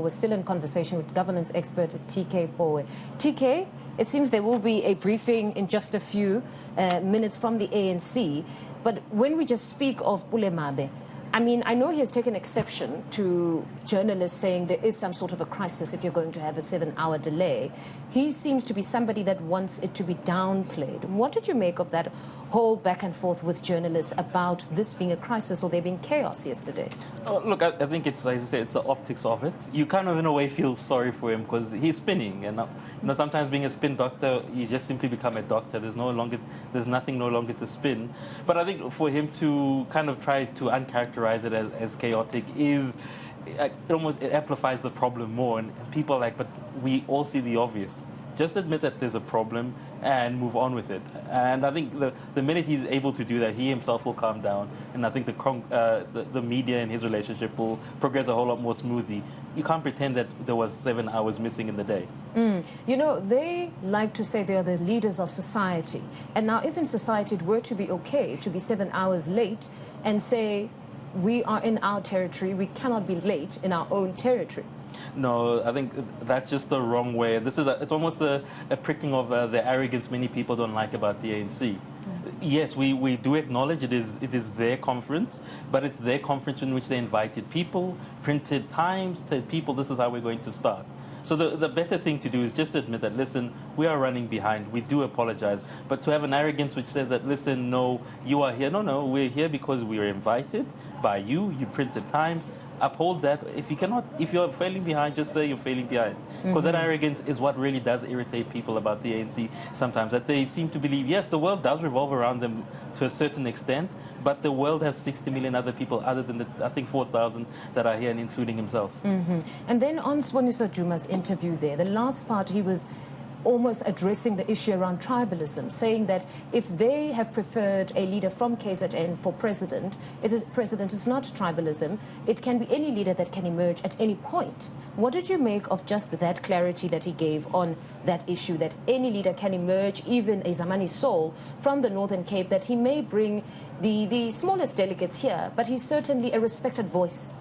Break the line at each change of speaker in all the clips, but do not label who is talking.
We're still in conversation with governance expert TK Bowe. TK, it seems there will be a briefing in just a few minutes from the ANC. But when we just speak of Bulemabe, I mean, I know he has taken exception to journalists saying there is some sort of a crisis if you're going to have a 7-hour delay. He seems to be somebody that wants it to be downplayed. What did you make of that whole back and forth with journalists about this being a crisis or there being chaos yesterday?
Look, I think it's, like you say, it's the optics of it. You kind of, in a way, feel sorry for him because he's spinning. And, sometimes being a spin doctor, you just simply become a doctor. There's nothing no longer to spin. But I think for him to kind of try to uncharacterize it as chaotic is, it amplifies the problem more. And people are like, but we all see the obvious. Just admit that there's a problem and move on with it. And I think the minute he's able to do that, he himself will calm down. And I think the media and his relationship will progress a whole lot more smoothly. You can't pretend that there was 7 hours missing in the day.
You know, they like to say they are the leaders of society. And now if in society it were to be okay to be 7 hours late and say, we are in our territory, we cannot be late in our own territory.
No, I think that's just the wrong way. It's almost a pricking of the arrogance many people don't like about the ANC. Yes, we do acknowledge it is their conference, but it's their conference in which they invited people, printed times, said people, this is how we're going to start. So the better thing to do is just admit that, listen, we are running behind. We do apologize. But to have an arrogance which says that, listen, no, you are here. No, we're here because we were invited by you. You printed times. Uphold that. If you're failing behind, just say you're failing behind. Because that arrogance is what really does irritate people about the ANC sometimes, that they seem to believe, yes, the world does revolve around them to a certain extent, but the world has 60 million other people other than I think 4,000 that are here, and including himself.
And then on Swaniso Juma's interview there, the last part, he was almost addressing the issue around tribalism, saying that if they have preferred a leader from KZN for president, it's not tribalism. It can be any leader that can emerge at any point. What did you make of just that clarity that he gave on that issue, that any leader can emerge, even a Zamani Soul from the Northern Cape, that he may bring the smallest delegates here, but he's certainly a respected voice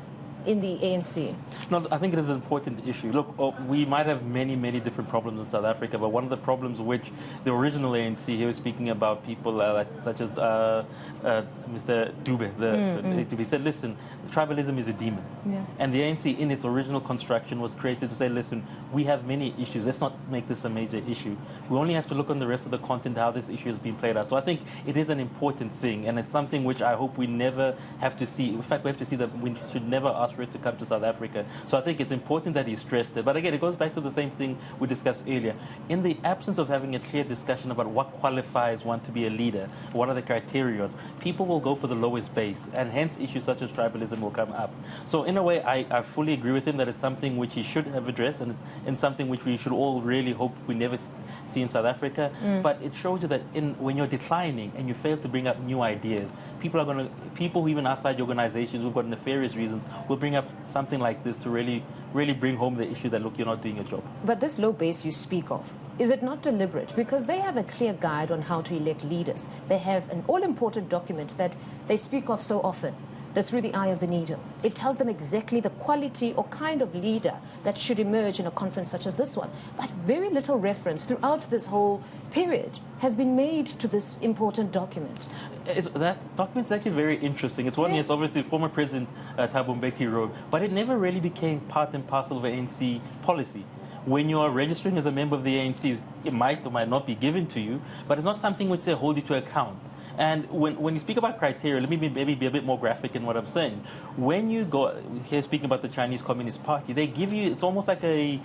in the ANC?
No, I think it is an important issue. Look, we might have many, many different problems in South Africa, but one of the problems which the original ANC, he was speaking about people such as Mr. Dube, he said, listen, tribalism is a demon. Yeah. And the ANC in its original construction was created to say, listen, we have many issues. Let's not make this a major issue. We only have to look on the rest of the content, how this issue is being played out. So I think it is an important thing, and it's something which I hope we never have to see. In fact, we have to see that we should never ask for it to come to South Africa. So I think it's important that he stressed it. But again, it goes back to the same thing we discussed earlier. In the absence of having a clear discussion about what qualifies one to be a leader, what are the criteria, people will go for the lowest base, and hence issues such as tribalism will come up. So in a way, I fully agree with him that it's something which he should have addressed, and something which we should all really hope we never see in South Africa. But it shows you that when you're declining and you fail to bring up new ideas, people who even outside your organizations who've got nefarious reasons will bring up something like this to really bring home the issue that, look, you're not doing your job.
But this low base you speak of, is it not deliberate? Because they have a clear guide on how to elect leaders. They have an all-important document that they speak of so often, the Through the Eye of the Needle. It tells them exactly the quality or kind of leader that should emerge in a conference such as this one. But very little reference throughout this whole period has been made to this important document.
That document's actually very interesting. It's one, yes, obviously former President Thabo Mbeki wrote, but it never really became part and parcel of ANC policy. When you are registering as a member of the ANC, it might or might not be given to you, but it's not something which they hold you to account. And when you speak about criteria, let me maybe be a bit more graphic in what I'm saying. When you go here speaking about the Chinese Communist Party, they give you, it's almost like a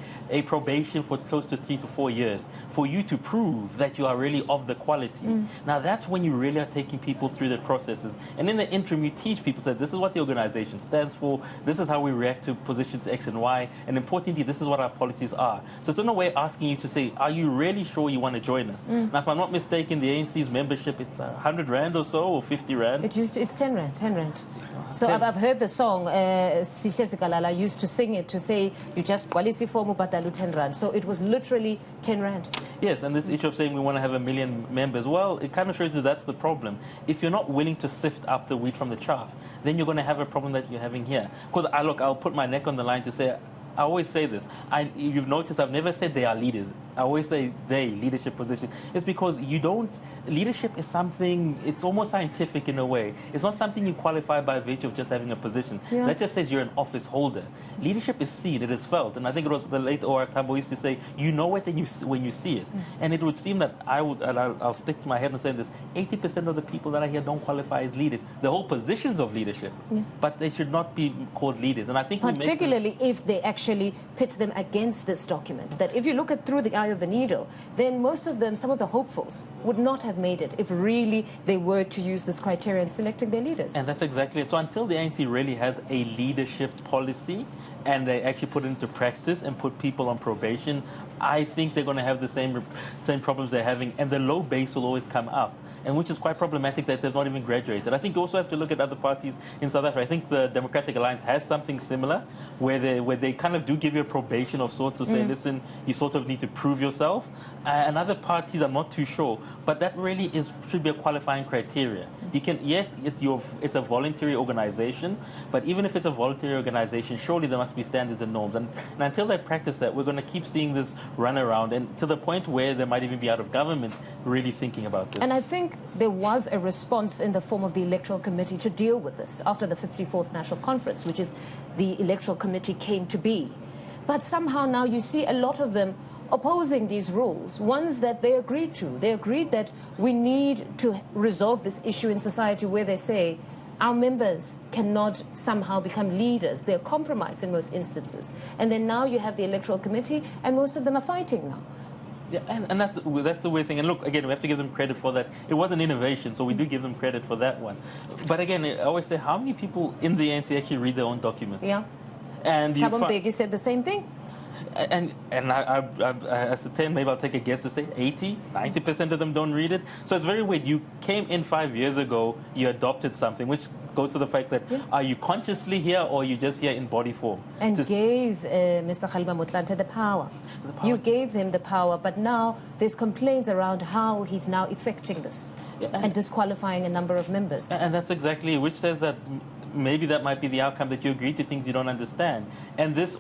probation for close to 3 to 4 years for you to prove that you are really of the quality. Now that's when you really are taking people through the processes. And in the interim, you teach people that this is what the organization stands for, this is how we react to positions X and Y, and importantly, this is what our policies are. So it's in a way asking you to say, are you really sure you want to join us? Now, if I'm not mistaken, the ANC's membership, it's 100 Rand or so, or 50 Rand?
It's 10 Rand. So I've heard the song, Sihle Zikalala used to sing it to say, you just qualisi formu batalu 10 Rand. So it was literally 10 Rand.
Yes, and this issue of saying we want to have 1 million members, well, it kind of shows you that's the problem. If you're not willing to sift up the wheat from the chaff, then you're going to have a problem that you're having here. Because I'll put my neck on the line to say, I always say this. You've noticed I've never said they are leaders. I always say they, leadership position. It's because leadership is something, it's almost scientific in a way. It's not something you qualify by virtue of just having a position.
Yeah.
That just says you're an office holder. Leadership is seen, it is felt. And I think it was the late O.R. Tambo used to say, you know it when you see it. And it would seem that I'll stick to my head and say this, 80% of the people that are here don't qualify as leaders. They hold positions of leadership, but they should not be called leaders. And I think
particularly if they actually pit them against this document, that if you look at through the eye of the needle, then most of them, some of the hopefuls, would not have made it if really they were to use this criteria in selecting their leaders.
And that's exactly it. So until the ANC really has a leadership policy and they actually put it into practice and put people on probation, I think they're going to have the same problems they're having, and the low base will always come up, and which is quite problematic that they've not even graduated. I think you also have to look at other parties in South Africa. I think the Democratic Alliance has something similar, where they kind of do give you a probation of sorts to say, listen, you sort of need to prove yourself. And other parties, I'm not too sure, but that really should be a qualifying criteria. You can, yes, it's a voluntary organization, but even if it's a voluntary organization, surely there must be standards and norms. And until they practice that, we're going to keep seeing this run around, and to the point where they might even be out of government really thinking about this.
And I think there was a response in the form of the Electoral Committee to deal with this after the 54th National Conference, which is the Electoral Committee came to be. But somehow now you see a lot of them opposing these rules, ones that they agreed to. They agreed that we need to resolve this issue in society, where they say our members cannot somehow become leaders. They're compromised in most instances. And then now you have the Electoral Committee, and most of them are fighting now.
Yeah, and that's the weird thing. And look, again, we have to give them credit for that. It was an innovation, so we do give them credit for that one. But again, I always say, how many people in the ANC actually read their own documents?
Yeah.
And
Thabo Mbeki said the same thing.
And I ascertain, maybe I'll take a guess to say 80, 90% of them don't read it. So it's very weird. You came in 5 years ago, you adopted something, which goes to the fact that are you consciously here, or are you just here in body form?
And gave Mr. Kgalema Motlanthe the power. You gave him the power, but now there's complaints around how he's now effecting this and disqualifying a number of members.
And that's exactly, which says that maybe that might be the outcome, that you agree to things you don't understand. And this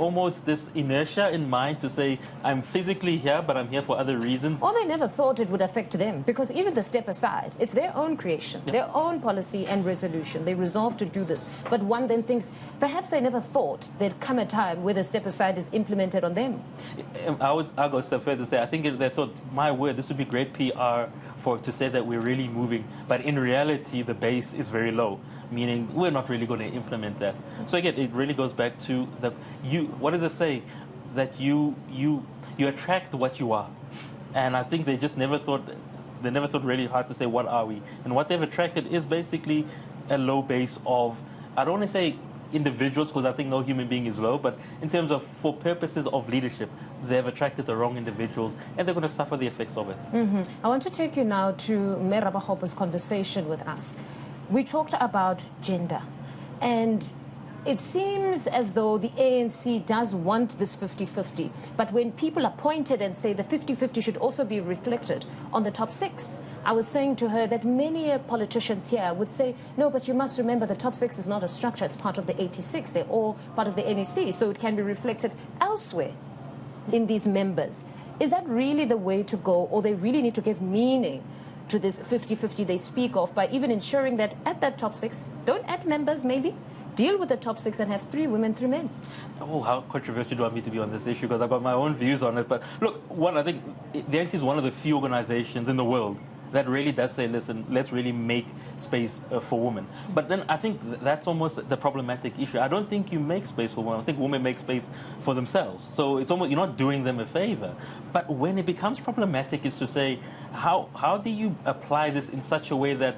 inertia in mind to say, I'm physically here, but I'm here for other reasons.
Or they never thought it would affect them, because even the step aside, it's their own creation, their own policy and resolution. They resolved to do this. But one then thinks, perhaps they never thought there'd come a time where the step aside is implemented on them.
I'll go a step further to say, I think they thought, my word, this would be great PR to say that we're really moving. But in reality, the base is very low, meaning we're not really going to implement that. So again, it really goes back to what does it say? That you attract what you are. And I think they just never thought really hard to say, what are we? And what they've attracted is basically a low base of, I don't want to say individuals, because I think no human being is low, but in terms of, for purposes of leadership, they've attracted the wrong individuals, and they're going to suffer the effects of it.
I want to take you now to Mme Rabahopa's conversation with us. We talked about gender, and it seems as though the ANC does want this 50-50, but when people are pointed and say the 50-50 should also be reflected on the top six, I was saying to her that many politicians here would say, no, but you must remember the top six is not a structure, it's part of the 86, they're all part of the NEC, so it can be reflected elsewhere in these members. Is that really the way to go, or they really need to give meaning to this 50-50 they speak of by even ensuring that at that top six, don't add members maybe, deal with the top six and have 3 women, 3 men.
Oh, how controversial do you want me to be on this issue? Because I've got my own views on it. But look, I think the ANC is one of the few organizations in the world that really does say, listen, let's really make space for women. But then I think that's almost the problematic issue. I don't think you make space for women. I think women make space for themselves. So it's almost, you're not doing them a favor. But when it becomes problematic is to say, how do you apply this in such a way that,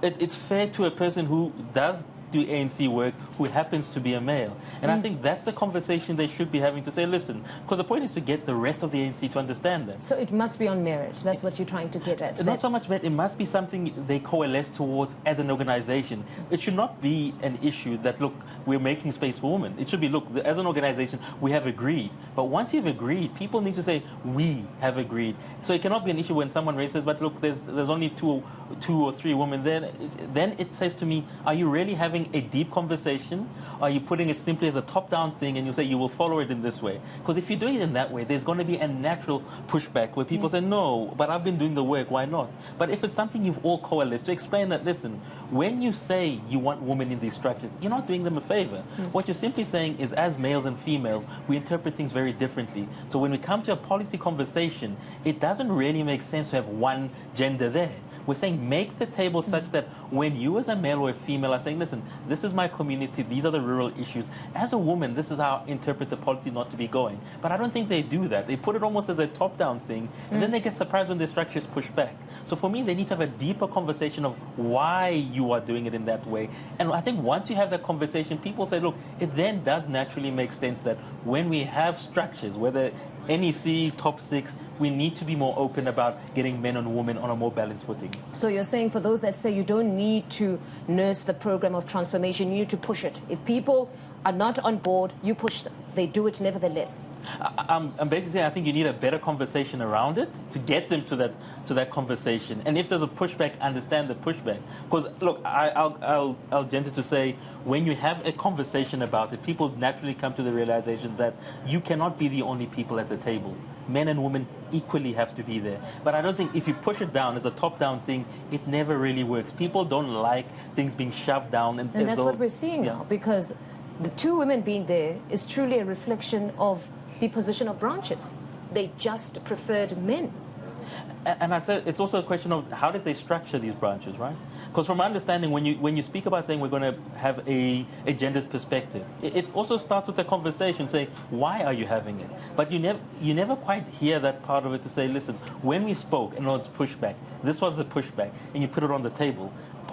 it's fair to a person who does do ANC work who happens to be a male. And I think that's the conversation they should be having, to say, listen, because the point is to get the rest of the ANC to understand that.
So it must be on merit. That's what you're trying to get at.
Not so much merit. It must be something they coalesce towards as an organization. It should not be an issue that, look, we're making space for women. It should be, look, as an organization, we have agreed. But once you've agreed, people need to say, we have agreed. So it cannot be an issue when someone raises, but look, there's only two or three women there. Then it says to me, are you really having having a deep conversation, or are you putting it simply as a top-down thing and you say you will follow it in this way? Because if you're doing it in that way, there's going to be a natural pushback where people say, no, but I've been doing the work, why not? But if it's something you've all coalesced to explain that, listen, when you say you want women in these structures, you're not doing them a favor. What you're simply saying is, as males and females, we interpret things very differently. So when we come to a policy conversation, it doesn't really make sense to have one gender there. We're saying make the table such that when you as a male or a female are saying, listen, this is my community, these are the rural issues. As a woman, this is how I interpret the policy not to be going. But I don't think they do that. They put it almost as a top-down thing, and then they get surprised when their structures push back. So for me, they need to have a deeper conversation of why you are doing it in that way. And I think once you have that conversation, people say, look, it then does naturally make sense that when we have structures, whether NEC, top 6, we need to be more open about getting men and women on a more balanced footing.
So you're saying for those that say you don't need to nurse the program of transformation, you need to push it. If people are not on board, you push them. They do it nevertheless.
I'm basically saying I think you need a better conversation around it to get them to that conversation. And if there's a pushback, understand the pushback. Because look, I'll venture to say when you have a conversation about it, people naturally come to the realization that you cannot be the only people at the table. Men and women equally have to be there. But I don't think if you push it down as a top-down thing, it never really works. People don't like things being shoved down. And
that's what we're seeing now, because the two women being there is truly a reflection of the position of branches. They just preferred men.
And I'd say it's also a question of how did they structure these branches, right? Because from my understanding, when you speak about saying we're going to have a gendered perspective, it also starts with a conversation, say, why are you having it? But you never quite hear that part of it to say, listen, when we spoke, and it's pushback, this was the pushback, and you put it on the table.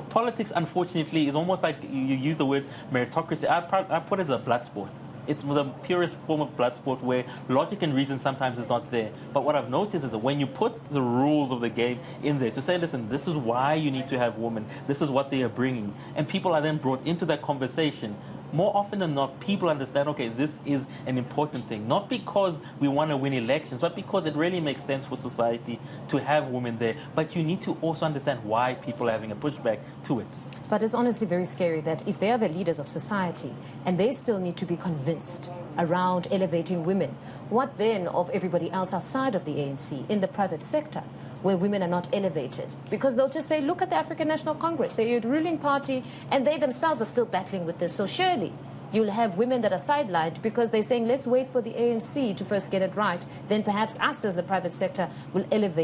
Politics, unfortunately, is almost like you use the word meritocracy. I put it as a blood sport. It's the purest form of blood sport where logic and reason sometimes is not there. But what I've noticed is that when you put the rules of the game in there to say, listen, this is why you need to have women, this is what they are bringing, and people are then brought into that conversation, more often than not, people understand, okay, this is an important thing. Not because we want to win elections, but because it really makes sense for society to have women there. But you need to also understand why people are having a pushback to it.
But it's honestly very scary that if they are the leaders of society and they still need to be convinced around elevating women, what then of everybody else outside of the ANC in the private sector where women are not elevated? Because they'll just say, look at the African National Congress, they're a ruling party and they themselves are still battling with this. So surely you'll have women that are sidelined because they're saying, let's wait for the ANC to first get it right. Then perhaps us as the private sector will elevate.